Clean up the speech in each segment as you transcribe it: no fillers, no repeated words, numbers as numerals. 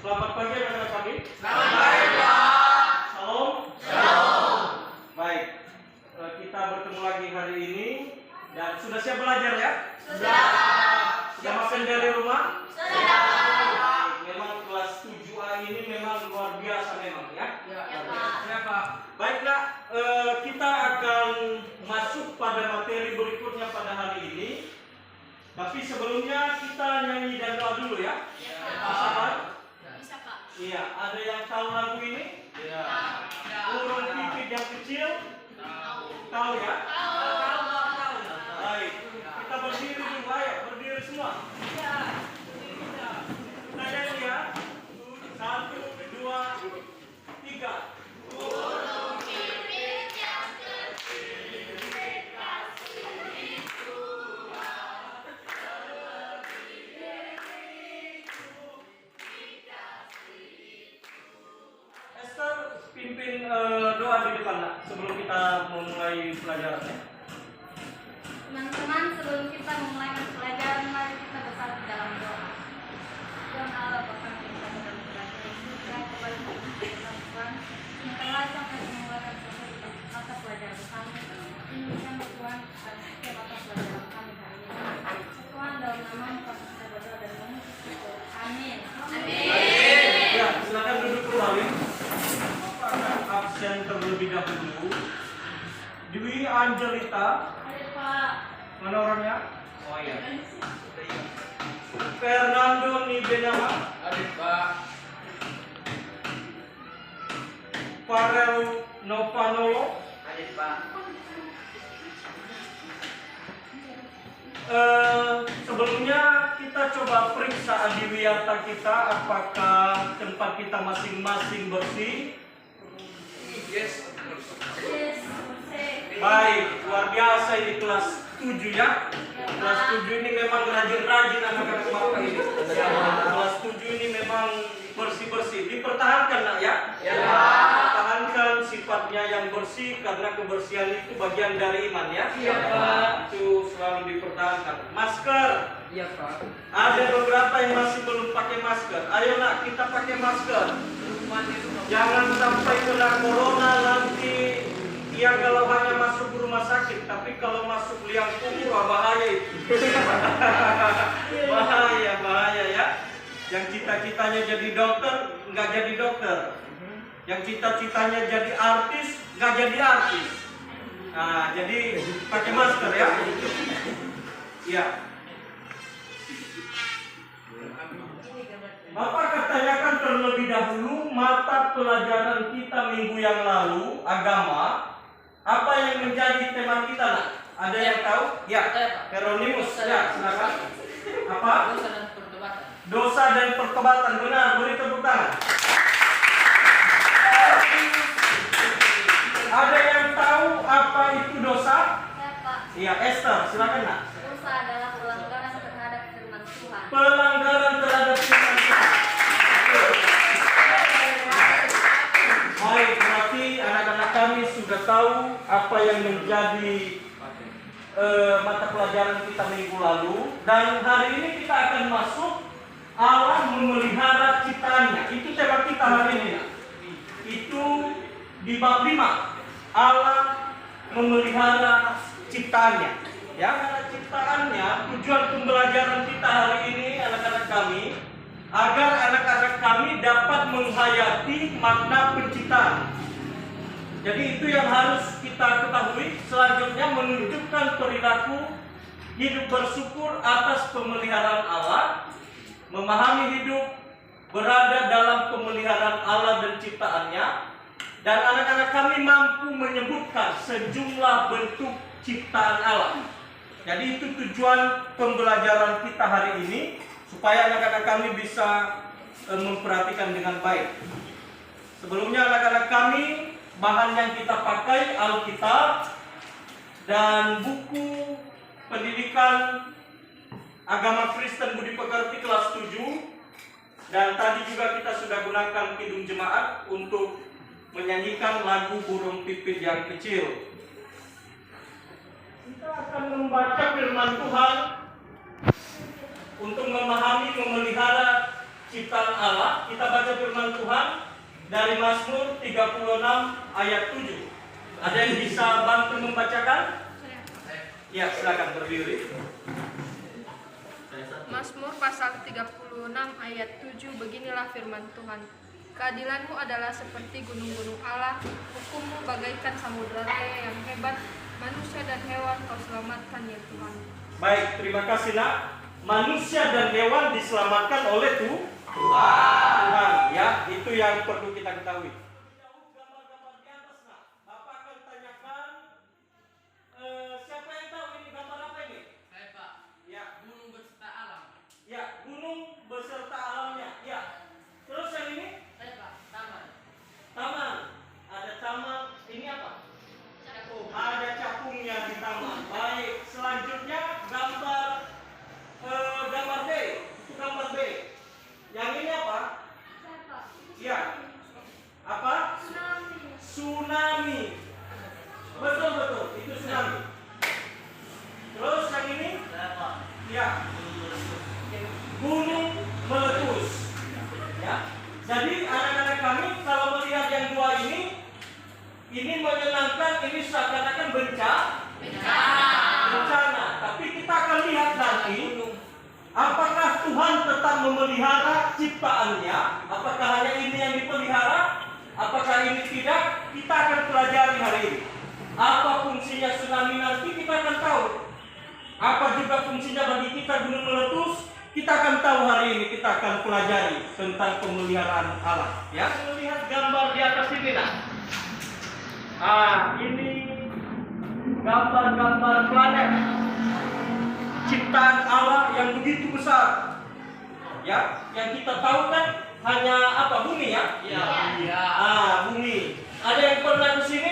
Selamat pagi anak-anak kami. Selamat pagi, Pak. Salam. Shalom. Baik, kita bertemu lagi hari ini dan sudah siap belajar ya? Sudah. Sudah makan dari rumah? Sudah. Memang kelas 7A ini memang luar biasa memang ya? Ya, Pak. Ya, Pak. Baiklah, kita akan masuk pada materi berikutnya pada hari ini. Tapi sebelumnya kita nyanyi dan doa dulu ya. Ya, Bisa, Pak? Bisa, Pak. Iya, ada yang tahu lagu ini? Ya. Burung pipit yang kecil? Tahu ya? Baik, kita berdiri dulu, ayo berdiri semua. Kita nyanyi ya. 1, 2, 3. Esther, pimpin doa di depan nak, sebelum kita memulai pelajarannya. Teman-teman, sebelum kita memulai pelajaran, mari kita bersatu dalam doa. Tuhan Allah, Bapa kita dalam belajar juga kepada Tuhan, mintalah sampai mengeluarkan sesuatu mata pelajaran kami. Inginkan Tuhan akan setiap mata pelajaran kami hari ini. Tuhan dalam nama Tuhan kita berdoa dan mengucap syukur. Amin. Ya, silakan duduk kembali. Bapak akan absen terlebih dahulu. Dwi Angelita, Ayo, Pak. mana orangnya? Oh iya. Fernando Nibenama, Adik, Pak. Farel Novanolo. Adik, Pak. Sebelumnya kita coba periksa adiwiyata kita, apakah tempat kita masing-masing bersih. Yes. Yes, Baik, luar biasa ini kelas 7 ya. Kelas 7 ini memang rajin-rajin anak-anak Bapak ini. Kelas 7 ini memang bersih-bersih. Dipertahankan nak ya. Ya. Pertahankan sifatnya yang bersih karena kebersihan itu bagian dari iman ya. Iya, Pak. Itu selalu dipertahankan. Masker. Iya, Pak. Ada beberapa yang masih belum pakai masker. Ayo nak, kita pakai masker. Jangan sampai kena corona nanti. Ya kalau hanya masuk rumah sakit, tapi kalau masuk liang kubur bahaya itu. bahaya ya. Yang cita-citanya jadi dokter, nggak jadi dokter. Yang cita-citanya jadi artis, nggak jadi artis. Nah, jadi pakai masker ya. Iya. Bapak akan tanyakan terlebih dahulu mata pelajaran kita minggu yang lalu, agama. Apa yang menjadi tema kita nak? Ada yang tahu? Ya, Hieronymus. Ya, silakan. Apa? Dosa dan pertobatan. Dosa dan pertobatan. Benar, beri tepuk tangan. Ada yang tahu apa itu dosa? Ya, Pak. Iya, Esther, silakan nak. Dosa adalah pelanggaran terhadap firman Tuhan. Pelanggaran terhadap firman Tuhan. Baik, berarti anak-anak kami sudah tahu apa yang menjadi mata pelajaran kita minggu lalu. Dan hari ini kita akan masuk Allah memelihara ciptaannya. Itu tema kita hari ini. Itu di bab 5. Allah memelihara ciptaannya. Ya, karena ciptaannya, tujuan pembelajaran kita hari ini anak-anak kami agar anak-anak kami dapat menghayati makna penciptaan. Jadi itu yang harus kita ketahui. Selanjutnya menunjukkan perilaku hidup bersyukur atas pemeliharaan Allah, memahami hidup berada dalam pemeliharaan Allah dan ciptaannya, dan anak-anak kami mampu menyebutkan sejumlah bentuk ciptaan Allah. Jadi itu tujuan pembelajaran kita hari ini, supaya anak-anak kami bisa memperhatikan dengan baik. Sebelumnya anak-anak kami, bahan yang kita pakai Alkitab dan buku pendidikan agama Kristen Budi Pekerti kelas 7. Dan tadi juga kita sudah gunakan kidung jemaat untuk menyanyikan lagu Burung Pipit yang Kecil. Kita akan membaca firman Tuhan untuk memahami, memelihara ciptaan Allah. Kita baca firman Tuhan dari Mazmur 36 ayat 7. Ada yang bisa bantu membacakan? Ya, silakan berdiri. Mazmur pasal 36 ayat 7, beginilah firman Tuhan. Keadilanmu adalah seperti gunung-gunung Allah, hukummu bagaikan samudera raya yang hebat, manusia dan hewan kau selamatkan ya Tuhan. Baik, terima kasih nak. Manusia dan hewan diselamatkan oleh Tuhan. Ya, itu yang perlu kita ketahui. Gambar-gambar di atas nak. Bapak akan tanyakan, siapa yang tahu ini gambar apa ini? Saya Pak. Ya, Gunung beserta alam. ya, gunung beserta alamnya. Ya. Terus yang ini? Saya Pak. Taman. Taman. Ada taman. Ini apa? Cakung. Ada cakungnya di taman. Baik, selanjutnya gambar B. Itu gambar B. Yang ini apa? Ya. Apa? Tsunami. Betul. Itu tsunami. Terus yang ini? Saya Pak. Ya. Gunung meletus. Ya. Jadi anak-anak kami kalau melihat yang dua ini menyenangkan, ini seakan-akan bencana. Tapi kita akan lihat nanti apakah Tuhan tetap memelihara ciptaannya, apakah hanya ini yang dipelihara, apakah ini tidak, kita akan pelajari hari ini. Apa fungsinya tsunami nanti kita akan tahu. Apa juga fungsinya bagi kita gunung meletus, kita akan tahu hari ini. Kita akan pelajari tentang pemeliharaan Allah. Ya, melihat gambar di atas ini nah. Ini gambar-gambar planet ciptaan Allah yang begitu besar. Ya, yang kita tahu kan hanya apa? Bumi ya? Iya. Bumi. Ada yang pernah ke sini?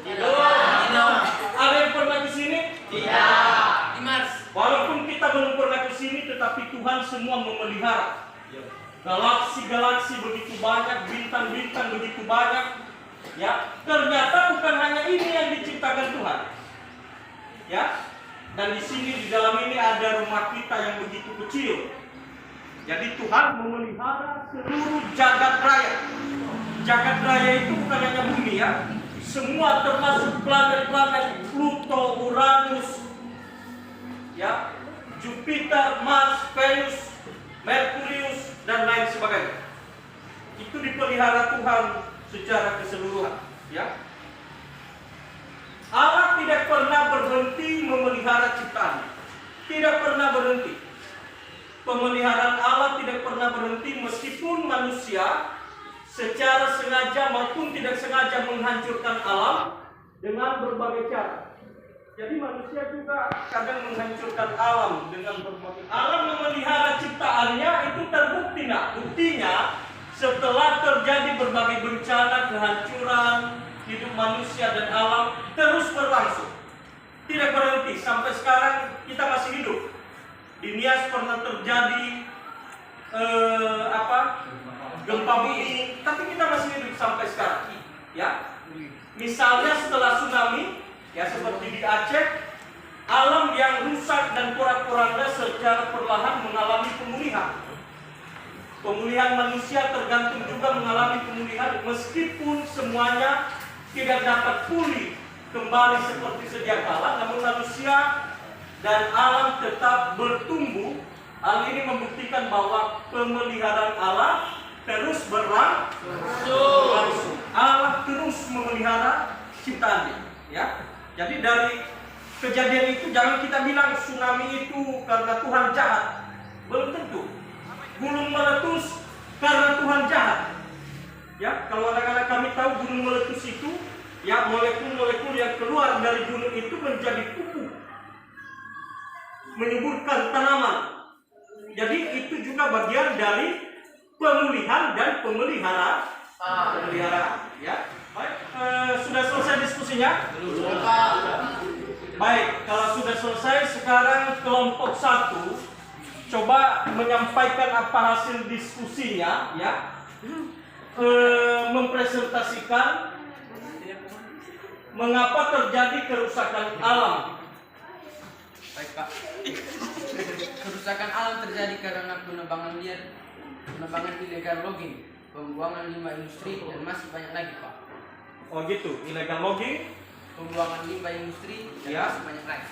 Tidak. Ada yang pernah ke sini? Tidak. Di Mars. Walaupun kita belum pernah ke sini, tetapi Tuhan semua memelihara. Galaksi-galaksi begitu banyak, bintang-bintang begitu banyak. Ya, ternyata bukan hanya ini yang diciptakan Tuhan. Ya, dan di sini di dalam ini ada rumah kita yang begitu kecil. Jadi Tuhan memelihara seluruh jagat raya. Jagat raya itu bukan hanya bumi ya. Semua termasuk planet-planet Pluto, Uranus, ya, Jupiter, Mars, Venus, Merkurius dan lain sebagainya. Itu dipelihara Tuhan secara keseluruhan, ya. Allah tidak pernah berhenti memelihara ciptaannya. Tidak pernah berhenti. Pemeliharaan Allah tidak pernah berhenti meskipun manusia secara sengaja maupun tidak sengaja menghancurkan alam dengan berbagai cara. Jadi manusia juga kadang menghancurkan alam dengan berbagai. Alam memelihara ciptaannya itu terbukti nak. Buktinya setelah terjadi berbagai bencana, kehancuran hidup manusia dan alam terus berlangsung, tidak berhenti sampai sekarang kita masih hidup. Di Nias pernah terjadi gempa bumi, tapi kita masih hidup sampai sekarang. Ya, misalnya setelah tsunami, ya seperti di Aceh, alam yang rusak dan porak-poranda secara perlahan mengalami pemulihan. Pemulihan manusia tergantung juga mengalami pemulihan meskipun semuanya tidak dapat pulih kembali seperti sedia kala, namun manusia dan alam tetap bertumbuh. Hal ini membuktikan bahwa pemeliharaan Allah terus berlangsung. Allah terus memelihara ciptaannya, ya. Jadi dari kejadian itu jangan kita bilang tsunami itu karena Tuhan jahat. Belum tentu. Gunung meletus karena Tuhan jahat. Ya, kalau anak-anak kami tahu gunung meletus itu, ya molekul-molekul yang keluar dari gunung itu menjadi pupuk, menyuburkan tanaman. Jadi itu juga bagian dari pemulihan dan pemeliharaan. Ya, baik. Sudah selesai diskusinya? Baik, kalau sudah selesai, sekarang kelompok 1 coba menyampaikan apa hasil diskusinya, ya. Mempresentasikan mengapa terjadi kerusakan alam. Baik Pak. Kerusakan alam terjadi karena penebangan liar Penebangan ilegal logging, pembuangan limbah industri, dan masih banyak lagi, Pak. Oh gitu, illegal logging. Pembuangan limbah industri, dan Ya. masih banyak lagi.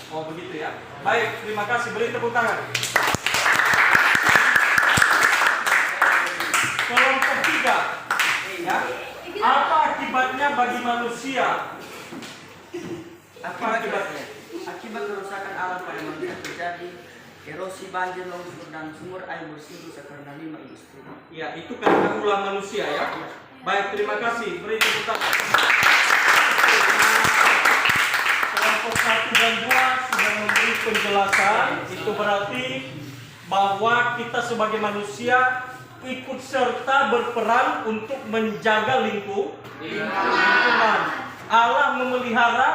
Oh begitu ya. Baik, terima kasih. Beri tepuk tangan. Kelompok 3. Ya. Apa akibatnya bagi manusia? Apa akibatnya? Akibat kerusakan alam pada manusia terjadi erosi, banjir, longsor, dan sumber air bersih rusak karena limbah industri. Ya, itu karena ulah manusia ya. Baik, terima kasih. Beri tepuk tangan. Kelompok 1 dan 2 sudah memberi penjelasan. Itu berarti bahwa kita sebagai manusia ikut serta berperan untuk menjaga lingkungan. Allah memelihara,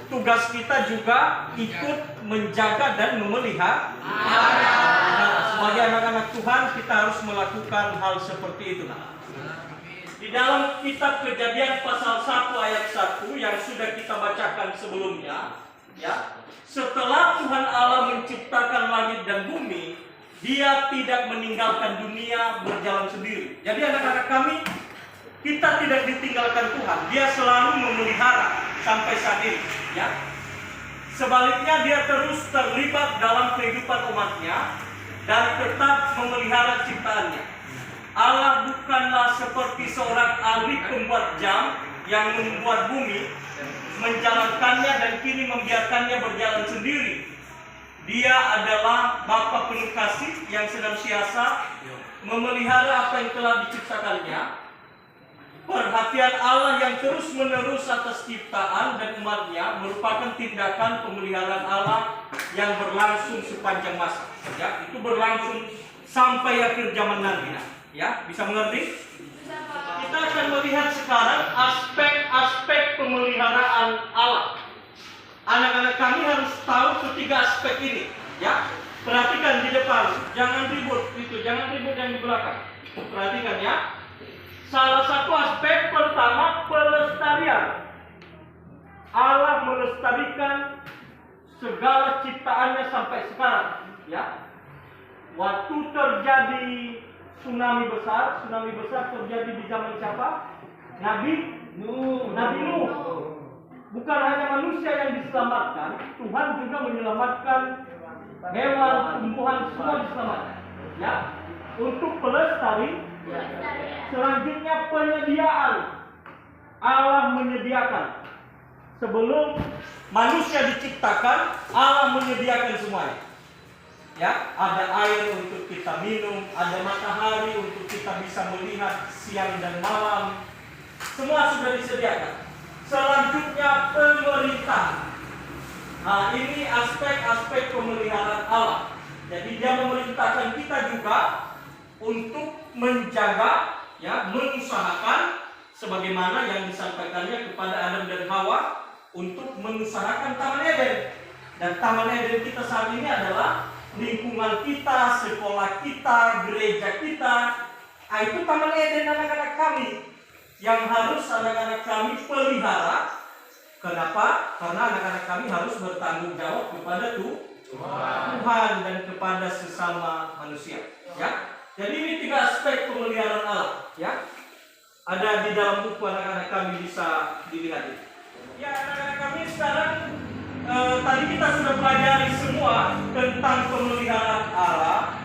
tugas kita juga ikut menjaga dan memelihara. Sebagai anak-anak Tuhan kita harus melakukan hal seperti itu. Di dalam kitab Kejadian pasal 1 ayat 1 yang sudah kita bacakan sebelumnya, ya, setelah Tuhan Allah menciptakan langit dan bumi, Dia tidak meninggalkan dunia berjalan sendiri. Jadi anak-anak kami, kita tidak ditinggalkan Tuhan. Dia selalu memelihara sampai saat ini. Ya. Sebaliknya dia terus terlibat dalam kehidupan umatnya dan tetap memelihara ciptaannya. Allah bukanlah seperti seorang ahli pembuat jam yang membuat bumi, menjalankannya dan kini membiarkannya berjalan sendiri. Dia adalah Bapa penuh kasih yang senantiasa memelihara apa yang telah diciptakannya. Perhatian Allah yang terus-menerus atas ciptaan dan umatnya merupakan tindakan pemeliharaan Allah yang berlangsung sepanjang masa. Ya, itu berlangsung sampai akhir zaman nanti. Ya, bisa mengerti? Kita akan melihat sekarang aspek-aspek pemeliharaan Allah. Anak-anak kami harus tahu ketiga aspek ini, ya. Perhatikan di depan, jangan ribut jangan ribut yang di belakang. Perhatikan ya. Salah satu aspek pertama pelestarian. Allah melestarikan segala ciptaannya sampai sekarang, ya. Waktu terjadi tsunami besar terjadi di zaman siapa? Nabi Nuh. Bukan hanya manusia yang diselamatkan, Tuhan juga menyelamatkan hewan, tumbuhan, semua diselamatkan. Ya, untuk pelestari. Selanjutnya penyediaan. Allah menyediakan. Sebelum manusia diciptakan, Allah menyediakan semuanya. Ya, ada air untuk kita minum, ada matahari untuk kita bisa melihat siang dan malam. Semua sudah disediakan. Selanjutnya pemerintah. Nah, ini aspek-aspek pemeliharaan Allah. Jadi dia memerintahkan kita juga untuk menjaga, ya, mengusahakan sebagaimana yang disampaikannya kepada Adam dan Hawa untuk mengusahakan Taman Eden. Dan Taman Eden kita saat ini adalah lingkungan kita, sekolah kita, gereja kita. Nah, itu Taman Eden anak-anak kami yang harus anak-anak kami pelihara. Kenapa? Karena anak-anak kami harus bertanggung jawab kepada Tuhan dan kepada sesama manusia. Ya, jadi ini tiga aspek pemeliharaan Allah. Ya, ada di dalam buku anak-anak kami bisa dilihat. Ya, anak-anak kami sekarang tadi kita sudah pelajari semua tentang pemeliharaan Allah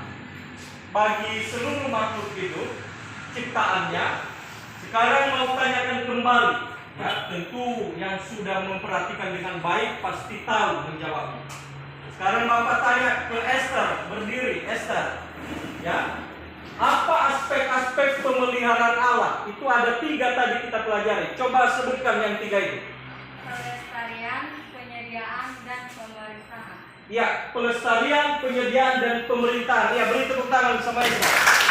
bagi seluruh makhluk hidup ciptaannya. Sekarang mau tanyakan kembali, ya, tentu yang sudah memperhatikan dengan baik pasti tahu menjawabnya. Sekarang Bapak tanya ke Esther, berdiri Esther, ya, apa aspek-aspek pemeliharaan Allah? Itu ada 3 tadi kita pelajari. Coba sebutkan yang 3 itu. Pelestarian, penyediaan, dan pemerintahan. Ya, pelestarian, penyediaan, dan pemerintahan. Ya, beri tepuk tangan sama Esther.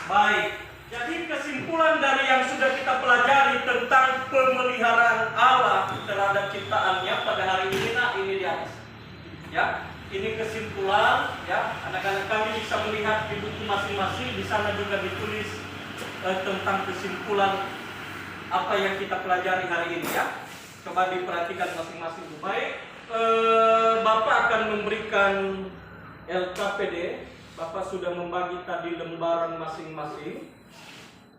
Baik, jadi kesimpulan dari yang sudah kita pelajari tentang pemeliharaan Allah terhadap ciptaannya pada hari ini, nah ini di atas. Ya, ini kesimpulan. Ya, anak-anak kami bisa melihat di buku masing-masing. Di sana juga ditulis tentang kesimpulan apa yang kita pelajari hari ini. Ya, coba diperhatikan masing-masing. Baik, Bapak akan akan memberikan LKPD. Bapak sudah membagi tadi lembaran masing-masing.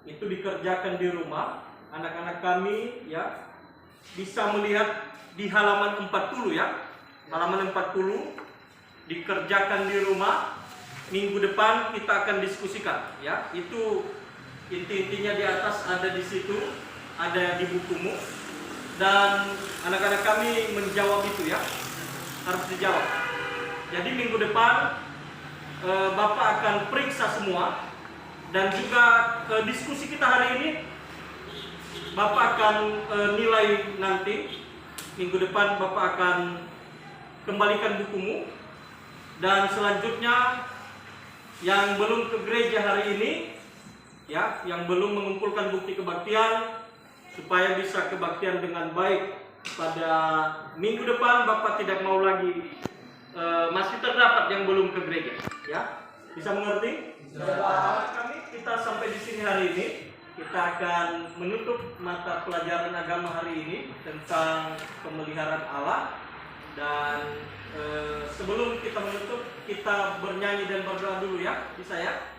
Itu dikerjakan di rumah. Anak-anak kami ya bisa melihat di halaman 40 ya. Halaman 40 dikerjakan di rumah. Minggu depan kita akan diskusikan ya. Itu inti-intinya di atas ada di situ, ada di bukumu. Dan anak-anak kami menjawab itu ya. Harus dijawab. Jadi minggu depan Bapak akan periksa semua. Dan juga diskusi kita hari ini Bapak akan nilai nanti. Minggu depan Bapak akan kembalikan bukumu. Dan selanjutnya yang belum ke gereja hari ini ya, yang belum mengumpulkan bukti kebaktian supaya bisa kebaktian dengan baik pada minggu depan, Bapak tidak mau lagi masih terdapat yang belum ke gereja ya. Bisa mengerti? Kami kita sampai di sini hari ini. Kita akan menutup mata pelajaran agama hari ini tentang pemeliharaan Allah. Dan sebelum kita menutup, kita bernyanyi dan berdoa dulu ya. Bisa ya?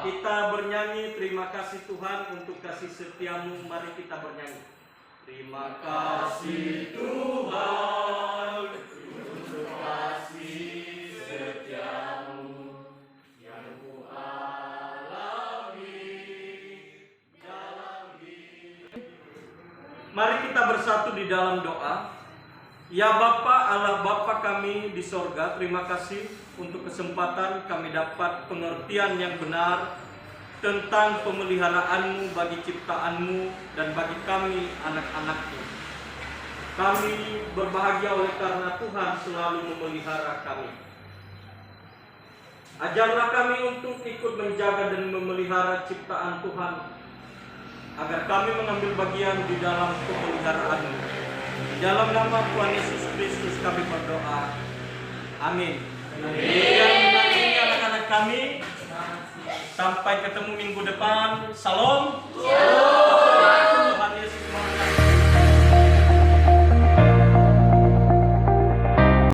Kita bernyanyi, terima kasih Tuhan untuk kasih setiamu. Mari kita bernyanyi. Terima kasih Tuhan untuk kasih setiamu yang ku alami dalam hidup. Mari kita bersatu di dalam doa. Ya Bapa, Allah Bapa kami di sorga, terima kasih untuk kesempatan kami dapat pengertian yang benar tentang pemeliharaanmu bagi ciptaanmu dan bagi kami anak-anakmu. Kami berbahagia oleh karena Tuhan selalu memelihara kami. Ajarlah kami untuk ikut menjaga dan memelihara ciptaan Tuhan, agar kami mengambil bagian di dalam pemeliharaan-Mu. Dalam nama Tuhan Yesus Kristus kami berdoa. Amin. Dan nanti anak-anak kami sampai ketemu minggu depan. Salam.